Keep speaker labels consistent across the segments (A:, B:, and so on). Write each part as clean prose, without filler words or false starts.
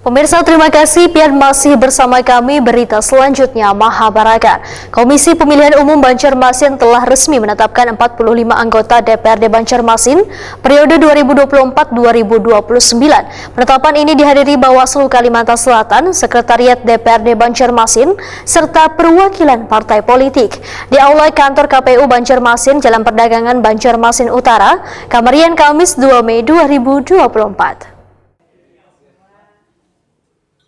A: Pemirsa, terima kasih pian masih bersama kami. Berita selanjutnya, Mahabharata. Komisi Pemilihan Umum Banjarmasin telah resmi menetapkan 45 anggota DPRD Banjarmasin periode 2024-2029. Penetapan ini dihadiri Bawaslu Kalimantan Selatan, Sekretariat DPRD Banjarmasin, serta perwakilan partai politik. Di Aula Kantor KPU Banjarmasin, Jalan Perdagangan Banjarmasin Utara, Kamarian Kamis 2 Mei 2024.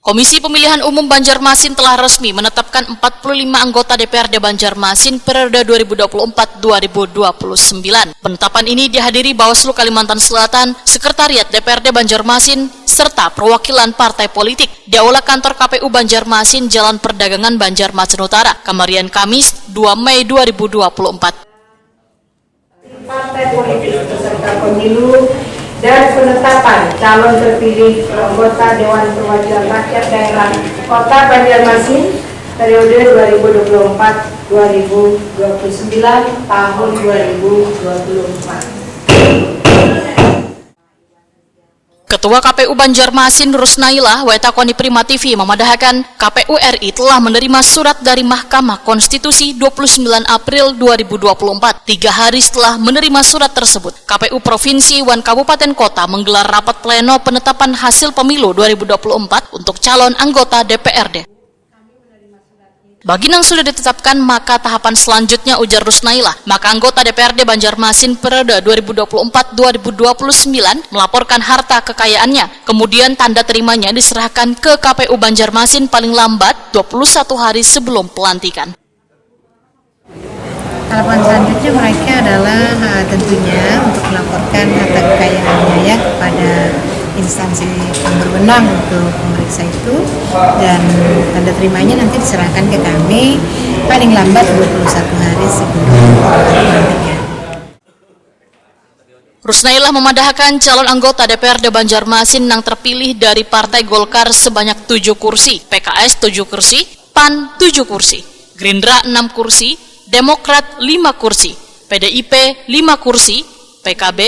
B: Komisi Pemilihan Umum Banjarmasin telah resmi menetapkan 45 anggota DPRD Banjarmasin periode 2024-2029. Penetapan ini dihadiri Bawaslu Kalimantan Selatan, Sekretariat DPRD Banjarmasin, serta perwakilan partai politik di Aula Kantor KPU Banjarmasin, Jalan Perdagangan Banjarmasin Utara, Kamarian Kamis 2 Mei 2024.
C: Partai politik peserta pemilu dan penetapan calon terpilih anggota Dewan Perwakilan Rakyat Daerah Kota Banjarmasin periode 2024-2029 tahun 2024.
B: Ketua KPU Banjarmasin Rusnailah Wetakoni Prima TV memadahkan KPU RI telah menerima surat dari Mahkamah Konstitusi 29 April 2024. 3 hari setelah menerima surat tersebut, KPU Provinsi Wan Kabupaten Kota menggelar rapat pleno penetapan hasil pemilu 2024 untuk calon anggota DPRD. Bagi yang sudah ditetapkan, maka tahapan selanjutnya, ujar Rusnailah, maka anggota DPRD Banjarmasin periode 2024-2029 melaporkan harta kekayaannya, kemudian tanda terimanya diserahkan ke KPU Banjarmasin paling lambat 21 hari sebelum pelantikan.
D: Tahapan selanjutnya mereka adalah tentunya untuk melaporkan harta kekayaannya ya kepada instansi yang berwenang untuk memeriksa itu, dan tanda terimanya nanti diserahkan ke kami paling lambat 21 hari sebelum pelantikan.
B: Rusnailah memadahkan calon anggota DPRD Banjarmasin yang terpilih dari Partai Golkar sebanyak 7 kursi, PKS 7 kursi, PAN 7 kursi, Gerindra 6 kursi, Demokrat 5 kursi, PDIP 5 kursi, PKB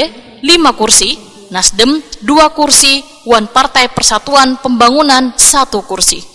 B: 5 kursi, Nasdem 2 kursi, Wan Partai Persatuan Pembangunan 1 kursi.